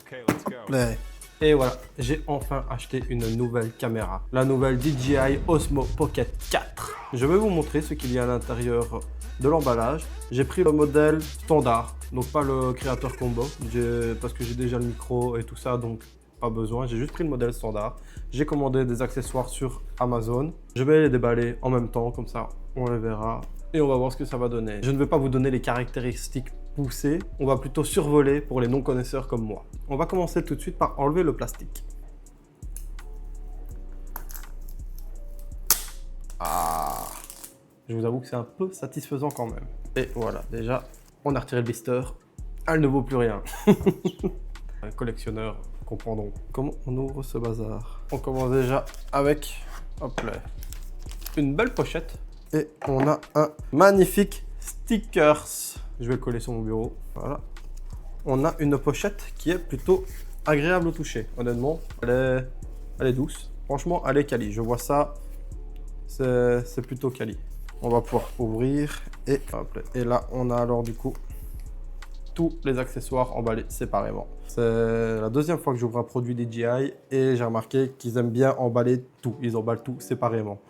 Okay, let's go. Ouais. Et voilà, j'ai enfin acheté une nouvelle caméra, la nouvelle DJI Osmo Pocket 4. Je vais vous montrer ce qu'il y a à l'intérieur de l'emballage. J'ai pris le modèle standard, donc pas le créateur combo, parce que j'ai déjà le micro et tout ça, donc pas besoin. J'ai juste pris le modèle standard. J'ai commandé des accessoires sur Amazon. Je vais les déballer en même temps, comme ça on les verra. Et on va voir ce que ça va donner. Je ne vais pas vous donner les caractéristiques poussées, on va plutôt survoler pour les non-connaisseurs comme moi. On va commencer tout de suite par enlever le plastique. Ah, je vous avoue que c'est un peu satisfaisant quand même. Et voilà, déjà, on a retiré le blister. Elle ne vaut plus rien. Les collectionneurs comprendront. Comment on ouvre ce bazar? On commence déjà avec, hop là, une belle pochette. Et on a un magnifique stickers. Je vais le coller sur mon bureau. Voilà. On a une pochette qui est plutôt agréable au toucher. Honnêtement, elle est douce. Franchement, elle est quali. Je vois ça, c'est plutôt quali. On va pouvoir ouvrir et hop là. Et là, on a alors du coup tous les accessoires emballés séparément. C'est la deuxième fois que j'ouvre un produit DJI et j'ai remarqué qu'ils aiment bien emballer tout. Ils emballent tout séparément.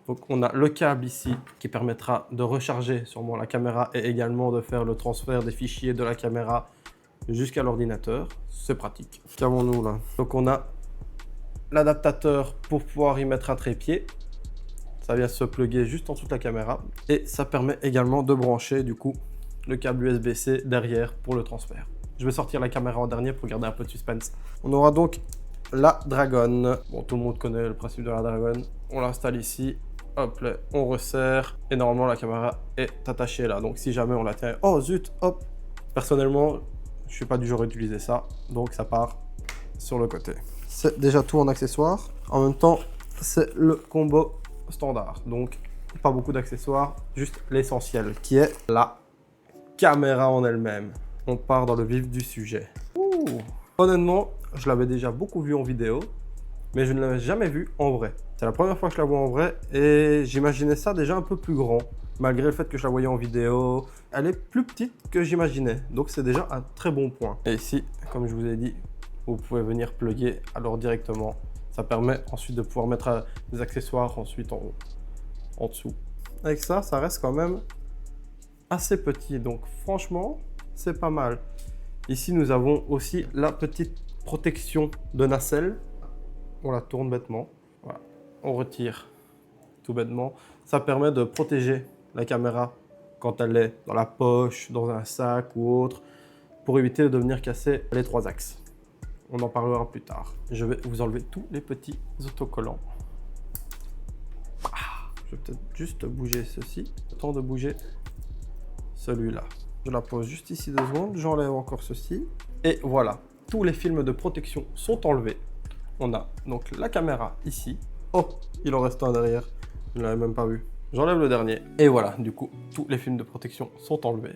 Donc on a le câble ici qui permettra de recharger sûrement la caméra et également de faire le transfert des fichiers de la caméra jusqu'à l'ordinateur. C'est pratique. Qu'avons-nous là? Donc on a l'adaptateur pour pouvoir y mettre un trépied. Ça vient se plugger juste en dessous de la caméra. Et ça permet également de brancher du coup le câble USB-C derrière pour le transfert. Je vais sortir la caméra en dernier pour garder un peu de suspense. On aura donc la Dragon. Bon, tout le monde connaît le principe de la Dragon. On l'installe ici. Hop là, on resserre et normalement la caméra est attachée là. Donc si jamais on la tient, oh zut, hop. Personnellement, je suis pas du genre à utiliser ça, donc ça part sur le côté. C'est déjà tout en accessoires. En même temps, c'est le combo standard. Donc pas beaucoup d'accessoires, juste l'essentiel qui est la caméra en elle-même. On part dans le vif du sujet. Ouh. Honnêtement, je l'avais déjà beaucoup vu en vidéo, mais je ne l'avais jamais vu en vrai. C'est la première fois que je la vois en vrai et j'imaginais ça déjà un peu plus grand, malgré le fait que je la voyais en vidéo. Elle est plus petite que j'imaginais, donc c'est déjà un très bon point. Et ici, comme je vous ai dit, vous pouvez venir plugger alors directement. Ça permet ensuite de pouvoir mettre des accessoires ensuite en dessous. Avec ça, ça reste quand même assez petit, donc franchement, c'est pas mal. Ici, nous avons aussi la petite protection de nacelle. On la tourne bêtement, voilà. On retire tout bêtement. Ça permet de protéger la caméra quand elle est dans la poche, dans un sac ou autre, pour éviter de venir casser les trois axes. On en parlera plus tard. Je vais vous enlever tous les petits autocollants. Je vais peut-être juste bouger ceci, le temps de bouger celui-là. Je la pose juste ici 2 secondes, j'enlève encore ceci. Et voilà, tous les films de protection sont enlevés. On a donc la caméra ici. Oh, il en reste un derrière. Je ne l'avais même pas vu. J'enlève le dernier. Et voilà, du coup, tous les films de protection sont enlevés.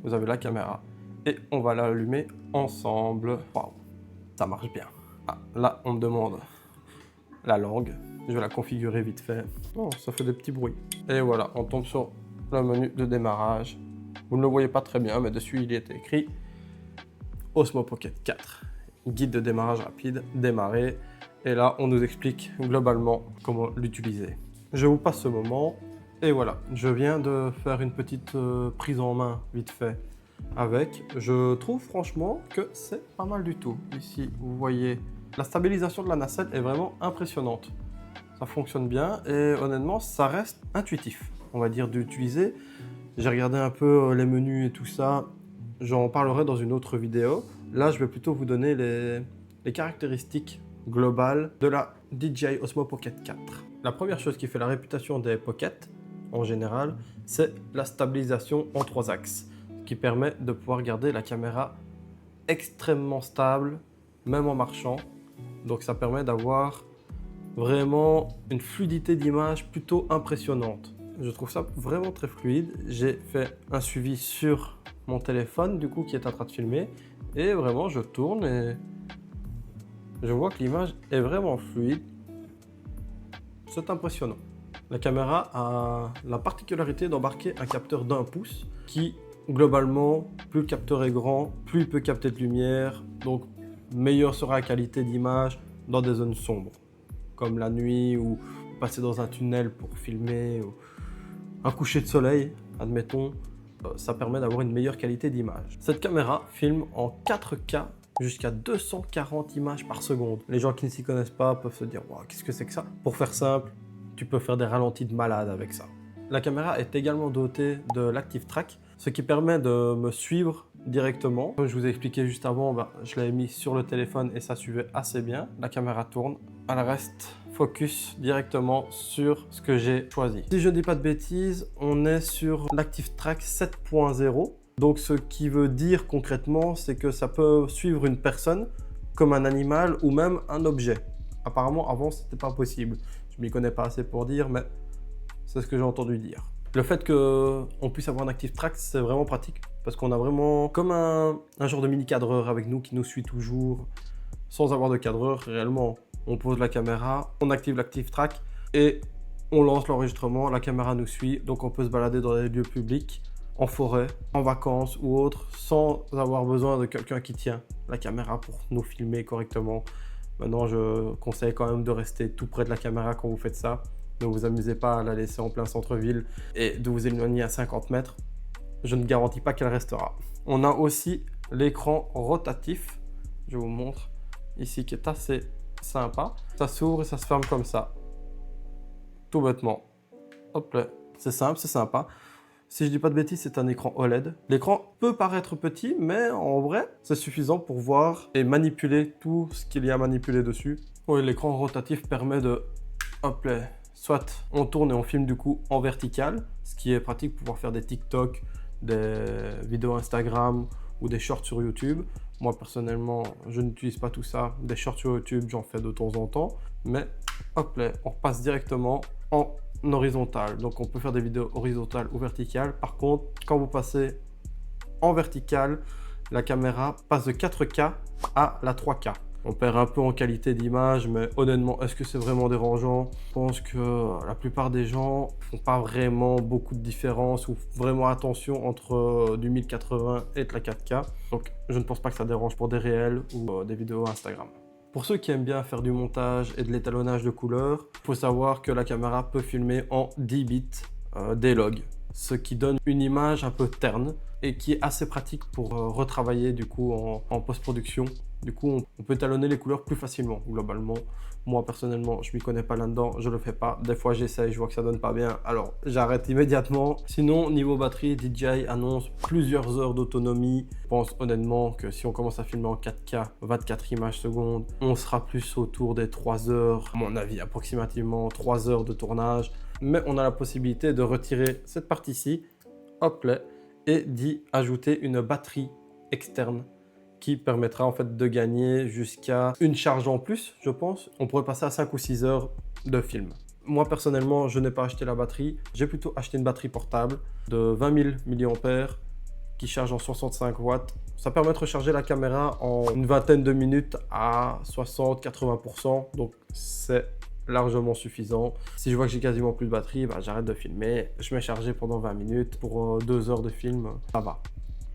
Vous avez la caméra. Et on va l'allumer ensemble. Waouh, ça marche bien. Ah, là, on me demande la langue. Je vais la configurer vite fait. Oh, ça fait des petits bruits. Et voilà, on tombe sur le menu de démarrage. Vous ne le voyez pas très bien, mais dessus, il est écrit Osmo Pocket 4. Guide de démarrage rapide, démarrer. Et là, on nous explique globalement comment l'utiliser. Je vous passe ce moment. Et voilà, je viens de faire une petite prise en main vite fait avec. Je trouve franchement que c'est pas mal du tout. Ici, vous voyez, la stabilisation de la nacelle est vraiment impressionnante. Ça fonctionne bien et honnêtement, ça reste intuitif, on va dire, d'utiliser. J'ai regardé un peu les menus et tout ça. J'en parlerai dans une autre vidéo. Là, je vais plutôt vous donner les caractéristiques globales de la DJI Osmo Pocket 4. La première chose qui fait la réputation des Pocket, en général, c'est la stabilisation en 3 axes, qui permet de pouvoir garder la caméra extrêmement stable, même en marchant. Donc ça permet d'avoir vraiment une fluidité d'image plutôt impressionnante. Je trouve ça vraiment très fluide. J'ai fait un suivi sur mon téléphone du coup qui est en train de filmer et vraiment je tourne et je vois que l'image est vraiment fluide. C'est impressionnant. La caméra a la particularité d'embarquer un capteur d'1 pouce qui globalement, plus le capteur est grand, plus il peut capter de lumière. Donc meilleure sera la qualité d'image dans des zones sombres, comme la nuit ou passer dans un tunnel pour filmer, ou un coucher de soleil, admettons. Ça permet d'avoir une meilleure qualité d'image. Cette caméra filme en 4K jusqu'à 240 images par seconde. Les gens qui ne s'y connaissent pas peuvent se dire wow, qu'est-ce que c'est que ça? Pour faire simple, tu peux faire des ralentis de malade avec ça. La caméra est également dotée de l'Active Track, ce qui permet de me suivre directement. Comme je vous ai expliqué juste avant, je l'avais mis sur le téléphone et ça suivait assez bien. La caméra tourne, elle reste focus directement sur ce que j'ai choisi. Si je ne dis pas de bêtises, on est sur l'Active Track 7.0. Donc ce qui veut dire concrètement, c'est que ça peut suivre une personne comme un animal ou même un objet. Apparemment, avant, ce n'était pas possible. Je m'y connais pas assez pour dire, mais c'est ce que j'ai entendu dire. Le fait qu'on puisse avoir un Active Track, c'est vraiment pratique parce qu'on a vraiment comme un genre de mini cadreur avec nous qui nous suit toujours sans avoir de cadreur réellement. On pose la caméra, on active l'Active Track et on lance l'enregistrement. La caméra nous suit, donc on peut se balader dans des lieux publics, en forêt, en vacances ou autres, sans avoir besoin de quelqu'un qui tient la caméra pour nous filmer correctement. Maintenant, je conseille quand même de rester tout près de la caméra quand vous faites ça. Ne vous amusez pas à la laisser en plein centre-ville et de vous éloigner à 50 mètres. Je ne garantis pas qu'elle restera. On a aussi l'écran rotatif. Je vous montre ici qui est assez sympa. Ça s'ouvre et ça se ferme comme ça. Tout bêtement. Hop là. C'est simple, c'est sympa. Si je dis pas de bêtises, c'est un écran OLED. L'écran peut paraître petit, mais en vrai, c'est suffisant pour voir et manipuler tout ce qu'il y a à manipuler dessus. Oui, l'écran rotatif permet de... Hop là. Soit on tourne et on filme du coup en vertical, ce qui est pratique pour pouvoir faire des TikTok, des vidéos Instagram ou des shorts sur YouTube. Moi personnellement, je n'utilise pas tout ça. Des shorts sur YouTube, j'en fais de temps en temps. Mais hop là, on passe directement en horizontal. Donc on peut faire des vidéos horizontales ou verticales. Par contre, quand vous passez en vertical, la caméra passe de 4K à la 3K. On perd un peu en qualité d'image, mais honnêtement, est-ce que c'est vraiment dérangeant? Je pense que la plupart des gens font pas vraiment beaucoup de différence ou vraiment attention entre du 1080 et de la 4K. Donc, je ne pense pas que ça dérange pour des réels ou des vidéos Instagram. Pour ceux qui aiment bien faire du montage et de l'étalonnage de couleurs, il faut savoir que la caméra peut filmer en 10 bits D-Log, ce qui donne une image un peu terne et qui est assez pratique pour retravailler du coup en post-production. Du coup, on peut étalonner les couleurs plus facilement, globalement. Moi, personnellement, je m'y connais pas là-dedans, je le fais pas. Des fois, j'essaye, je vois que ça donne pas bien, alors j'arrête immédiatement. Sinon, niveau batterie, DJI annonce plusieurs heures d'autonomie. Je pense honnêtement que si on commence à filmer en 4K, 24 images secondes, on sera plus autour des 3 heures, à mon avis, approximativement 3 heures de tournage. Mais on a la possibilité de retirer cette partie-ci, hop là, et d'y ajouter une batterie externe qui permettra en fait de gagner jusqu'à une charge en plus, je pense. On pourrait passer à 5 ou 6 heures de film. Moi personnellement, je n'ai pas acheté la batterie. J'ai plutôt acheté une batterie portable de 20 000 mAh qui charge en 65 watts. Ça permet de recharger la caméra en une vingtaine de minutes à 60-80%. Donc c'est largement suffisant. Si je vois que j'ai quasiment plus de batterie, j'arrête de filmer. Je mets chargé pendant 20 minutes. Pour 2 heures de film, ça va.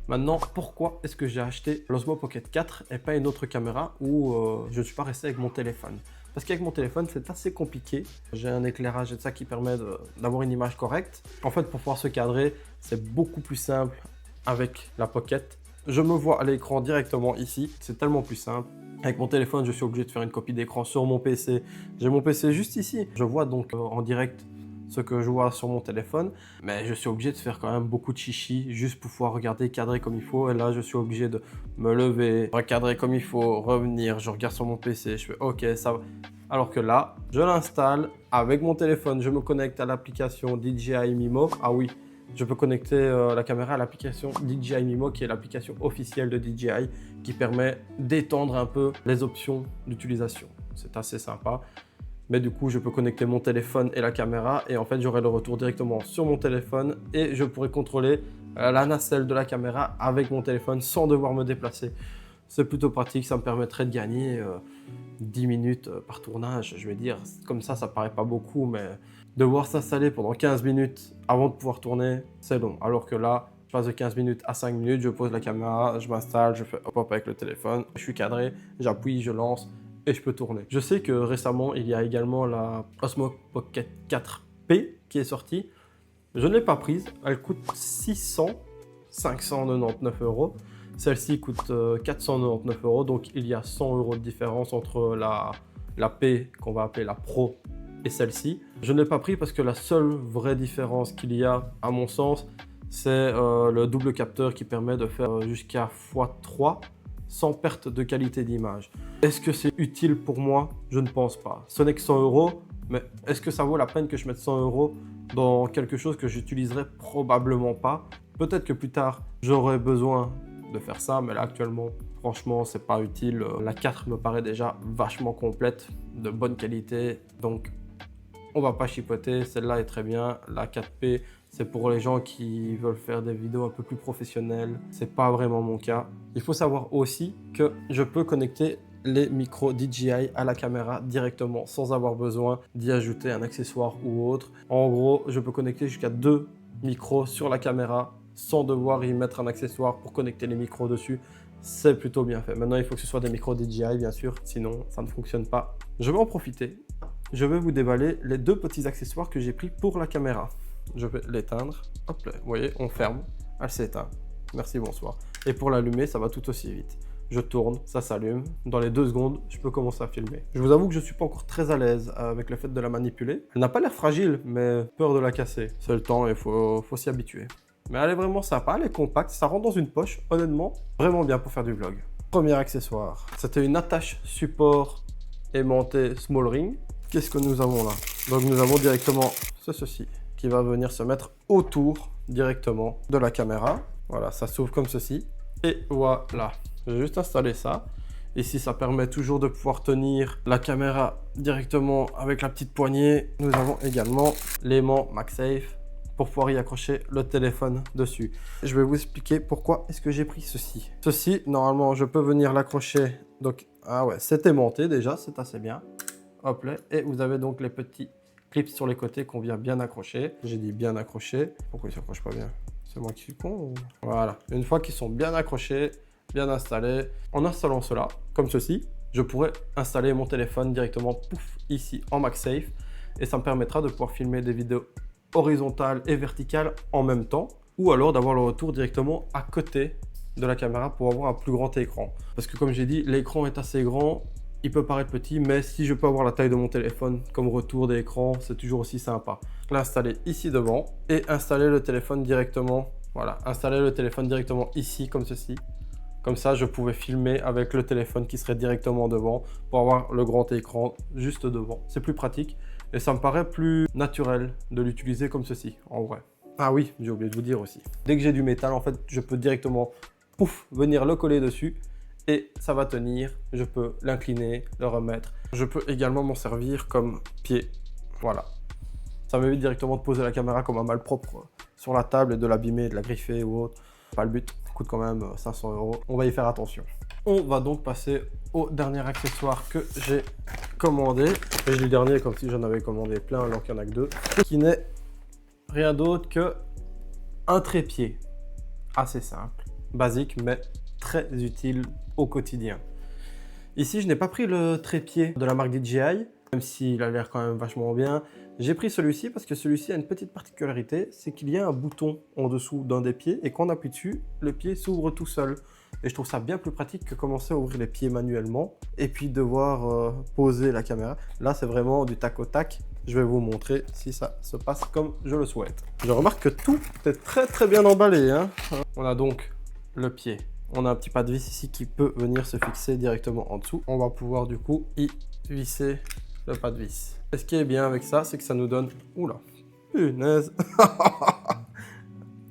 Maintenant, pourquoi est-ce que j'ai acheté l'Osmo Pocket 4 et pas une autre caméra où je ne suis pas resté avec mon téléphone? Parce qu'avec mon téléphone, c'est assez compliqué. J'ai un éclairage et ça qui permet d'avoir une image correcte. En fait, pour pouvoir se cadrer, c'est beaucoup plus simple avec la Pocket. Je me vois à l'écran directement ici, c'est tellement plus simple. Avec mon téléphone, je suis obligé de faire une copie d'écran sur mon PC. J'ai mon PC juste ici. Je vois donc en direct ce que je vois sur mon téléphone, mais je suis obligé de faire quand même beaucoup de chichi juste pour pouvoir regarder, cadrer comme il faut. Et là, je suis obligé de me lever, recadrer comme il faut, revenir, je regarde sur mon PC, je fais ok, ça va. Alors que là, je l'installe avec mon téléphone, je me connecte à l'application DJI Mimo. Ah oui, je peux connecter la caméra à l'application DJI Mimo, qui est l'application officielle de DJI, qui permet d'étendre un peu les options d'utilisation. C'est assez sympa. Mais du coup, je peux connecter mon téléphone et la caméra et en fait, j'aurai le retour directement sur mon téléphone et je pourrai contrôler la nacelle de la caméra avec mon téléphone sans devoir me déplacer. C'est plutôt pratique, ça me permettrait de gagner 10 minutes par tournage. Je vais dire, comme ça paraît pas beaucoup, mais devoir s'installer pendant 15 minutes avant de pouvoir tourner, c'est long. Alors que là, passe de 15 minutes à 5 minutes, je pose la caméra, je m'installe, je fais hop avec le téléphone, je suis cadré, j'appuie, je lance et je peux tourner. Je sais que récemment, il y a également la Osmo Pocket 4P qui est sortie. Je ne l'ai pas prise, elle coûte 599 €. Celle-ci coûte 499 €, donc il y a 100 € de différence entre la P qu'on va appeler la Pro et celle-ci. Je ne l'ai pas pris parce que la seule vraie différence qu'il y a, à mon sens, c'est le double capteur qui permet de faire jusqu'à x3 sans perte de qualité d'image. Est-ce que c'est utile pour moi? Je ne pense pas. Ce n'est que 100 €, mais est-ce que ça vaut la peine que je mette 100 € dans quelque chose que j'utiliserai probablement pas? Peut-être que plus tard, j'aurai besoin de faire ça, mais là actuellement, franchement, c'est pas utile. La 4 me paraît déjà vachement complète, de bonne qualité, donc on va pas chipoter. Celle-là est très bien. La 4P, c'est pour les gens qui veulent faire des vidéos un peu plus professionnelles. C'est pas vraiment mon cas. Il faut savoir aussi que je peux connecter les micros DJI à la caméra directement sans avoir besoin d'y ajouter un accessoire ou autre. En gros, je peux connecter jusqu'à 2 micros sur la caméra sans devoir y mettre un accessoire pour connecter les micros dessus. C'est plutôt bien fait. Maintenant, il faut que ce soit des micros DJI, bien sûr, sinon ça ne fonctionne pas. Je vais en profiter. Je vais vous déballer les 2 petits accessoires que j'ai pris pour la caméra. Je vais l'éteindre. Hop là, vous voyez, on ferme. Elle s'éteint. Merci, bonsoir. Et pour l'allumer, ça va tout aussi vite. Je tourne, ça s'allume. Dans les 2 secondes, je peux commencer à filmer. Je vous avoue que je ne suis pas encore très à l'aise avec le fait de la manipuler. Elle n'a pas l'air fragile, mais peur de la casser. C'est le temps et il faut s'y habituer. Mais elle est vraiment sympa, elle est compacte, ça rentre dans une poche, honnêtement, vraiment bien pour faire du vlog. Premier accessoire, c'était une attache support aimantée Small Ring. Qu'est-ce que nous avons là? Donc nous avons directement ceci qui va venir se mettre autour directement de la caméra. Voilà, ça s'ouvre comme ceci. Et voilà, j'ai juste installé ça. Ici, ça permet toujours de pouvoir tenir la caméra directement avec la petite poignée. Nous avons également l'aimant MagSafe pour pouvoir y accrocher le téléphone dessus. Je vais vous expliquer pourquoi est-ce que j'ai pris ceci. Ceci, normalement, je peux venir l'accrocher. Donc, ah ouais, c'est aimanté déjà, c'est assez bien. Hop là, et vous avez donc les petits clips sur les côtés qu'on vient bien accrocher. J'ai dit bien accrocher. Pourquoi ils ne s'accrochent pas bien? C'est moi qui suis con ou... Voilà, une fois qu'ils sont bien accrochés, bien installés, en installant cela, comme ceci, je pourrais installer mon téléphone directement, pouf, ici en MagSafe, et ça me permettra de pouvoir filmer des vidéos horizontale et verticale en même temps, ou alors d'avoir le retour directement à côté de la caméra pour avoir un plus grand écran. Parce que comme j'ai dit, l'écran est assez grand, il peut paraître petit, mais si je peux avoir la taille de mon téléphone comme retour d'écran, c'est toujours aussi sympa. L'installer ici devant et installer le téléphone directement, voilà, installer le téléphone directement ici comme ceci. Comme ça, je pouvais filmer avec le téléphone qui serait directement devant pour avoir le grand écran juste devant. C'est plus pratique. Et ça me paraît plus naturel de l'utiliser comme ceci, en vrai. Ah oui, j'ai oublié de vous dire aussi. Dès que j'ai du métal, en fait, je peux directement, pouf, venir le coller dessus. Et ça va tenir, je peux l'incliner, le remettre. Je peux également m'en servir comme pied. Voilà. Ça m'évite directement de poser la caméra comme un malpropre sur la table et de l'abîmer, de la griffer ou autre. Pas le but, ça coûte quand même 500 €. On va y faire attention. On va donc passer au dernier accessoire que j'ai commandé. Et je dis le dernier comme si j'en avais commandé plein alors qu'il n'y en a que 2. Qui n'est rien d'autre que un trépied. Assez simple, basique, mais très utile au quotidien. Ici, je n'ai pas pris le trépied de la marque DJI, même s'il a l'air quand même vachement bien. J'ai pris celui-ci parce que celui-ci a une petite particularité, c'est qu'il y a un bouton en dessous d'un des pieds et quand on appuie dessus, le pied s'ouvre tout seul. Et je trouve ça bien plus pratique que commencer à ouvrir les pieds manuellement et puis devoir poser la caméra. Là, c'est vraiment du tac au tac. Je vais vous montrer si ça se passe comme je le souhaite. Je remarque que tout est très bien emballé, hein. On a donc le pied. On a un petit pas de vis ici qui peut venir se fixer directement en dessous. On va pouvoir du coup y visser le pas de vis. Et ce qui est bien avec ça, c'est que ça nous donne... Oula, punaise.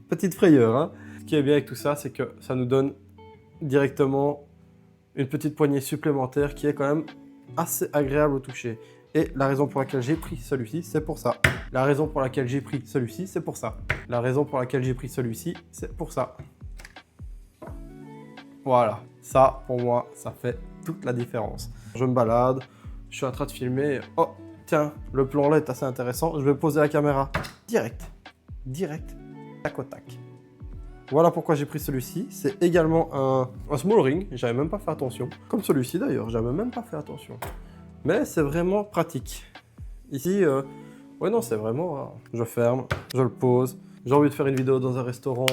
Petite frayeur, hein. Ce qui est bien avec tout ça, c'est que ça nous donne directement une petite poignée supplémentaire qui est quand même assez agréable au toucher. Et la raison pour laquelle j'ai pris celui-ci, c'est pour ça. La raison pour laquelle j'ai pris celui-ci, c'est pour ça. La raison pour laquelle j'ai pris celui-ci, c'est pour ça. Voilà, ça pour moi, ça fait toute la différence. Je me balade, je suis en train de filmer. Oh, tiens, le plan là est assez intéressant. Je vais poser la caméra direct, tac au tac. Voilà pourquoi j'ai pris celui-ci. C'est également un small ring, j'avais même pas fait attention. Comme celui-ci d'ailleurs, j'avais même pas fait attention. Mais c'est vraiment pratique. Ici, ouais non, c'est vraiment... je ferme, je le pose. J'ai envie de faire une vidéo dans un restaurant,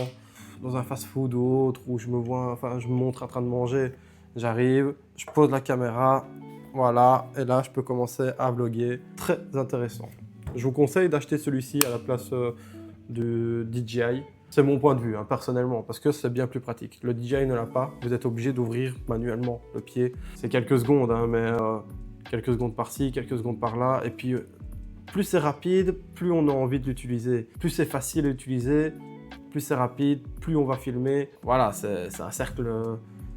dans un fast-food ou autre, où je me vois, enfin je me montre en train de manger. J'arrive, je pose la caméra, voilà, et là je peux commencer à vlogger. Très intéressant. Je vous conseille d'acheter celui-ci à la place du DJI. C'est mon point de vue, hein, personnellement, parce que c'est bien plus pratique. Le DJI ne l'a pas, vous êtes obligé d'ouvrir manuellement le pied. C'est quelques secondes, hein, mais quelques secondes par-ci, quelques secondes par-là. Et puis, plus c'est rapide, plus on a envie de l'utiliser. Plus c'est facile à utiliser, plus c'est rapide, plus on va filmer. Voilà, c'est un cercle.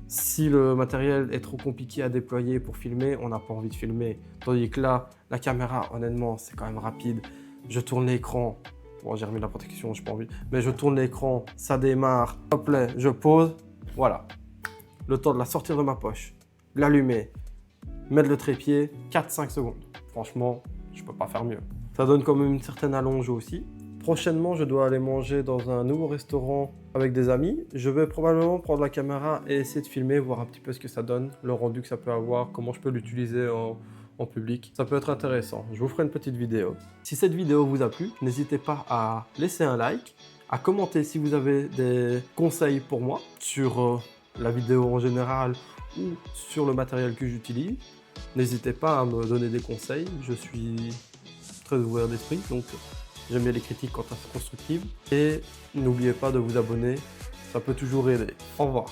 Si le matériel est trop compliqué à déployer pour filmer, on n'a pas envie de filmer. Tandis que là, la caméra, honnêtement, c'est quand même rapide. Je tourne l'écran. Bon, j'ai remis la protection, j'ai pas envie. Mais je tourne l'écran, ça démarre. Hop là, je pose. Voilà. Le temps de la sortir de ma poche, l'allumer, mettre le trépied, 4-5 secondes. Franchement, je peux pas faire mieux. Ça donne quand même une certaine allonge aussi. Prochainement, je dois aller manger dans un nouveau restaurant avec des amis. Je vais probablement prendre la caméra et essayer de filmer, voir un petit peu ce que ça donne, le rendu que ça peut avoir, comment je peux l'utiliser en public. Ça peut être intéressant. Je vous ferai une petite vidéo. Si cette vidéo vous a plu, n'hésitez pas à laisser un like, à commenter si vous avez des conseils pour moi sur la vidéo en général ou sur le matériel que j'utilise. N'hésitez pas à me donner des conseils. Je suis très ouvert d'esprit, donc j'aime bien les critiques quand elles sont constructives. Et n'oubliez pas de vous abonner, ça peut toujours aider. Au revoir.